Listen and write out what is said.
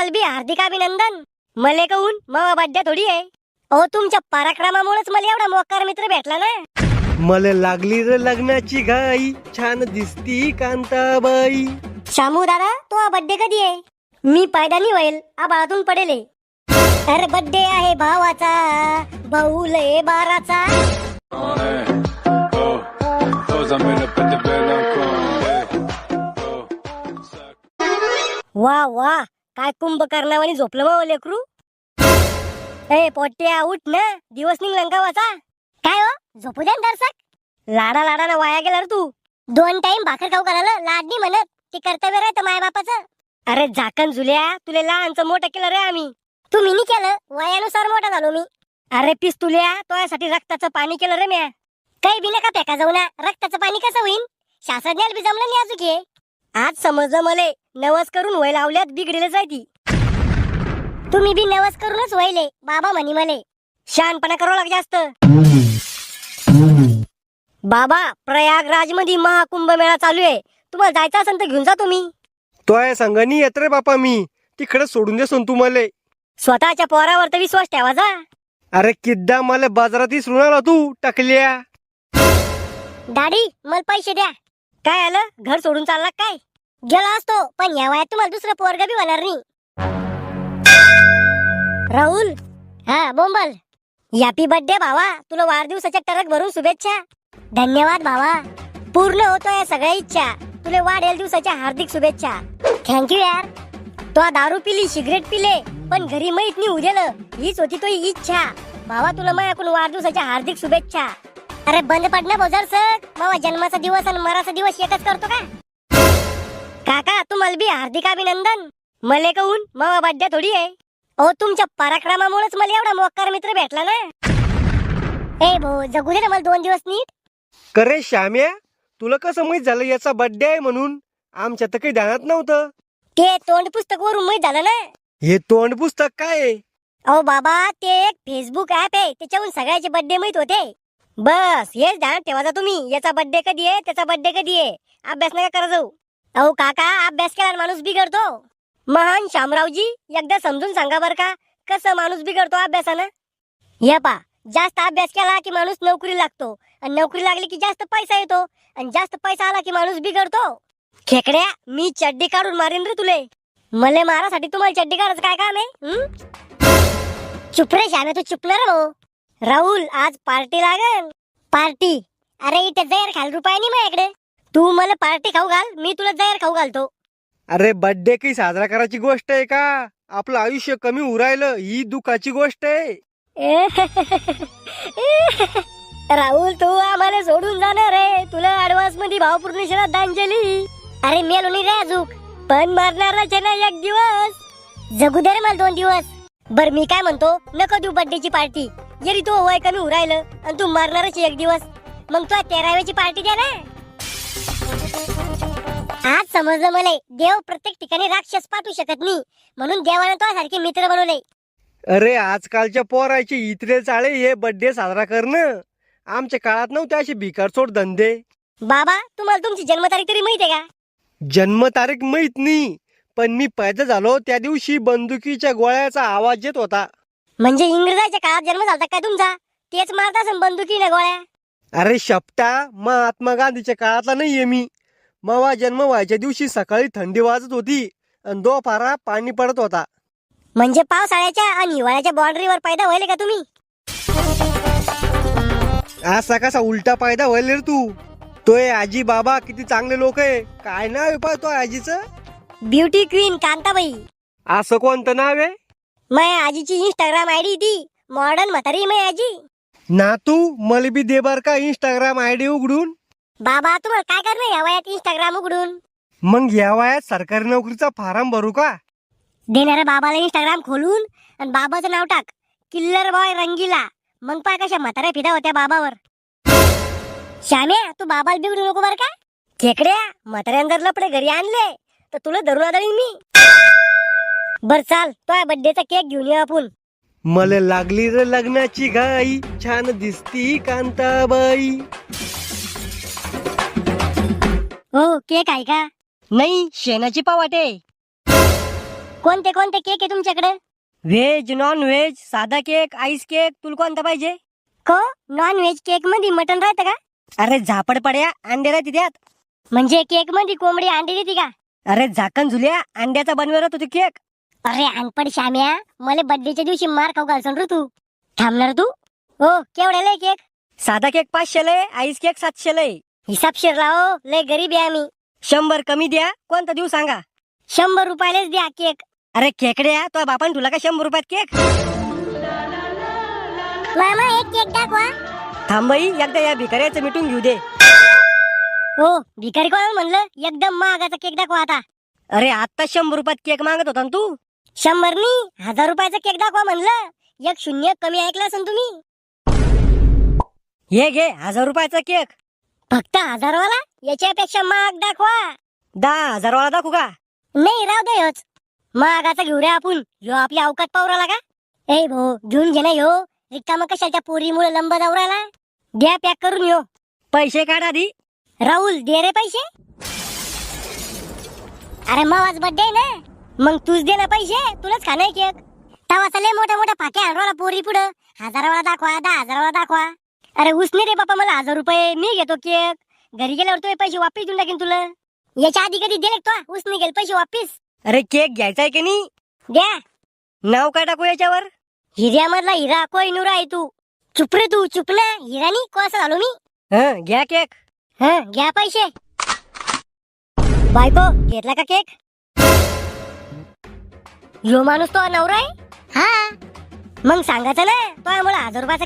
तुम्हाला बी हार्दिक अभिनंदन. मले कहून मग बड्डे थोडी आहे. अहो तुमच्या पराक्रमामुळेच मला एवढा मोकार मित्र भेटला ना. मला लागली रे लग्नाची घाई, छान दिसती कांताबाई. शामू दादा तो बड्डे कधी आहे? मी पायदानी होईल आबाळातून पडेल. अरे बड्डे आहे भावाचा, भाऊ लय बाराचा. वा वा काय कुंभकर्णावानी झोपलं मग लेकरू. ए पोट्या उठ ना, दिवस निघला गावाचा. काय हो झोपू द्या दर्शक. लाडा लाडानं वाया गेला रे तू. 2 टाइम भाकर खाऊ घालायला लाडणी म्हणत ते कर्तव्य राहतं माय बापाचं. अरे झाकण झुल्या, तुला लहानचं मोठं केलं रे आम्ही. तुम्ही नाही केलं, वयानुसार मोठा झालो मी. अरे पिस्तुल्या तोयासाठी रक्ताचं पाणी केलं रे म्या. काही बी नका फेका जाऊ ना, रक्ताचं पाणी कसं होईन? शास्त्रज्ञाला बी जमलं नाही अजून हे. आज समजलं मले, नवस करून वय लावल्यात बिघडेल जायती. तुम्ही बी नवस करूनच वयले बाबा म्हणी मले. शहाणपणा करावं लाग जास्त. बाबा प्रयागराज मध्ये महाकुंभ मेळा चालू आहे, तुम्हाला जायचं असेल तर घेऊन जा तुम्ही. तोय संघानी येत रे बापा मी, तिकडे सोडून दे सोन तू मले. स्वतःच्या पोरावर तर विश्वास ठेवा जा. अरे किद्दा मला बाजारात सुनाला तू टाकल्या. दाढी मला पैसे द्या. काय आलं घर सोडून चालला काय? गेला असतो पण या वयात तुम्हाला दुसरं पोरग बी होणार नाही. राहुल हा बोंबल. हॅपी बर्थडे भावा, तुला वाढदिवसाच्या टरक भरून शुभेच्छा. धन्यवाद भावा, पूर्ण होतोय या सगळ्या इच्छा. तुला वाढेल दिवसाच्या हार्दिक शुभेच्छा. थँक्यू यार. तो दारू पिली, सिगरेट पिले, पण घरी माहित नाही उद्याला हीच होती तो इच्छा. भावा तुला माझ्याकडून वाढदिवसाच्या हार्दिक शुभेच्छा. अरे बंद पडणं बोजर सर, मावा जन्माचा दिवस आणि मराचा दिवस एकच करतो का? काका तुम्हाला बी हार्दिक अभिनंदन. मले कहून मावा बड्डे थोडी आहे. अहो तुमच्या पराक्रमामुळेच मला एवढा मोकार मित्र भेटला ना. ए भाऊ जगू दे ना मला 2 दिवस नीट. करे श्याम्या, तुला कसं माहित झालं याचा बर्थडे आहे म्हणून? आमच्या तर काही ध्यानात नव्हतं. ते तोंड पुस्तक वरून माहित झालं ना. हे तोंड पुस्तक काय आहे? अहो बाबा ते एक फेसबुक ऍप आहे, त्याच्यावरून सगळ्याचे बर्थडे माहित होते. बस हेच ध्यान ठेवा तुम्ही. याचा बर्थडे कधी आहे, त्याचा बर्थडे कधी आहे. अभ्यास नका करा जाऊ. अहो काका अभ्यास केला माणूस बिघडतो. महान शामरावजी एकदा समजून सांगा बर का, कसं माणूस बिघडतो अभ्यासानं. या पा जास्त अभ्यास केला की माणूस नोकरी लागतो, आणि नोकरी लागली की जास्त पैसा येतो, आणि जास्त पैसा आला की माणूस बिघडतो. खेकड्या मी चड्डी काढून मारेन रे तुले. मले मारासाठी तुम्हाला चड्डी काढायचं काय काम आहे? चुप रे श्यामे, तू चुप ना रे भाऊ. राहुल आज पार्टी लागेल. पार्टी? अरे इथे जैर खाल रुपये नाही माझ्याकडे. तू मला पार्टी खाऊ घाल, मी तुला जैर खाऊ घालतो. अरे बर्थडे काही साजरा करायची गोष्ट आहे का? आपलं आयुष्य कमी उरायलं ही दुःखाची गोष्ट आहे. राहुल तू आम्हाला सोडून जाणार रे, तुला ऍडव्हान्स मध्ये भावपूर्ण श्रद्धांजली. अरे मेलो नाही रे अजून, पण मरणारच आहे ना एक दिवस. जगू दे रे मला 2 दिवस. बर मी काय म्हणतो, नको देऊ बर्थडेची पार्टी. जरी तू वय कमी उरायलं आणि तू मरणारच एक दिवस, मग तू 13व्याची पार्टी द्या ना. आज समजलं मला, देव प्रत्येक ठिकाणी राक्षस पाठवू शकत नाही, म्हणून देवाने तो सारखे मित्र बनवले. अरे आजकालच्या पोराचे इतरे चाळे हे बर्थडे साजरा करणं. आमच्या काळात नव्हते असे भिकारचोट धंदे. बाबा तुम्हाला तुमची जन्मतारीख तरी माहिती आहे का? जन्मतारीख माहित नाही, पण मी पैदा झालो त्या दिवशी बंदुकीच्या गोळ्याचा आवाज येत होता. म्हणजे इंग्रजाच्या काळात जन्म झाला काय तुमचा? तेच मारत असेल बंदुकीने गोळ्या. अरे शपटा, महात्मा गांधीच्या काळातला नाहीये मी. मवा जन्म व्हायच्या दिवशी सकाळी थंडी वाजत होती आणि दुपारा पाणी पडत होता. म्हणजे पावसाळ्याच्या आणि हिवाळ्याच्या बाउंड्रीवर पैदा व्हायले का तुम्ही? असा कसा उलटा पैदा व्हायला रे तू? तोय आजी बाबा किती चांगले लोक आहे. काय नाव आहे पाय तो आजीचं? Beauty queen Kantabai. असं कोणतं नाव आहे? माझ्या आजीची इंस्टाग्राम आयडी ती मॉडर्न म्हातारी माझी आजी. ना तू मला बी दे बर का इंस्टाग्राम आयडी उघडून. बाबा तुम्हाला काय करणं या वयात इंस्टाग्राम उघडून? मग या वयात सरकारी नोकरीचा फॉर्म भरू का? देणाऱ्या बाबाला इंस्टाग्राम खोलून आणि बाबाचं नाव टाक किल्लर बॉय रंगीला. मग पाय कशा म्हाताऱ्या फिदा होत्या बाबावर. श्याम्या तू बाबाला बिघडू नको बर का. खेकड्या म्हाताऱ्यानं जर लपडे घरी आणले तर तुला धरून आदळीन मी. बर चाल तो बर्थडेचा केक घेऊन येऊ आपण. मला लागली रे लग्नाची घाई, छान दिसती कांताबाई. हो केक आहे का? नाही शेणाची पावाटे. कोणते कोणते केक आहे तुमच्याकडे? व्हेज नॉन व्हेज साधा केक आईस केक तुला कोणता पाहिजे? को नॉन व्हेज केक मध्ये मटन राहतं का? अरे झापड पड्या अंडे राहते त्यात. म्हणजे केक मध्ये कोंबडी अंडी देते का? अरे झाकण झुल्या अंड्याचा बनवेला होती केक. अरे अनपड श्याम्या, मला बर्थडेच्या दिवशी मार खाऊ घालसन रे तू. थांबणार तू? हो केवढ्याला आहे केक? साधा केक 500 लय आईस केक 700 लय. हिसाबशीर लाव, लय गरीब आहे आम्ही. 100 कमी द्या कोणता देऊ सांगा. 100 रुपयालाच द्या केक. अरे खेकड्या तो बापान तुला का 100 रुपयात केक? मामा एक केक दाखवा. थांबई एकदा या भिकाऱ्याचं मिटून घेऊ दे. हो भिकारी कोण म्हणलं एकदम महागाचा केक दाखवा आता. अरे आता 100 रुपयात केक मागत होता ना तू. 100 नी 1000 रुपयाचा केक दाखवा म्हणलं. एक शून्य कमी ऐकलं असन तुम्ही. हे घे 1000 रुपयाचा केक. फक्त 1000 वाला? याच्यापेक्षा महाग दाखवा. 10,000 वाला दाखवू का? नाही राहू दे ह्योच. महागाचा घेऊ रे आपण. ह्यो आपल्या अवकात पावराला का? ए भो घेऊन घे ना ह्यो. रिकामा कशाच्या पोरीमुळे लंब दावराला. द्या पॅक करून ह्यो. पैसे काढ आधी. राहुल दे रे पैसे. अरे मावाच बर्थडे ना, मग तूच दे ना पैसे. तुलाच खाणार केक. तवा लय मोठ्या मोठ्या फाक्या आणला पोरी पुढं. 1000 वाला दाखवा 10,000 वाला दाखवा. अरे उसने रे बापा मला 1000 रुपये. मी घेतो केक. घरी गेल्यावर तुझे पैसे वापिस देऊन टाकेन तुला. याच्या आधी कधी दिले तो उसने गेले पैसे वापिस? अरे केक घ्यायचा आहे की नाही? द्या. नाव काय टाकू याच्यावर? हिऱ्यामधला हिरा कोहिनूर आहे तू. चुप रे तू चुप ना. हिरानी कोसा झालो मी. हं घ्या केक. घ्या पैसे. बायको घेतला का केक? यो माणूस तो नवरा आहे. हा मग सांगायचं ना तो आम्हाला 1000 रुपयाचा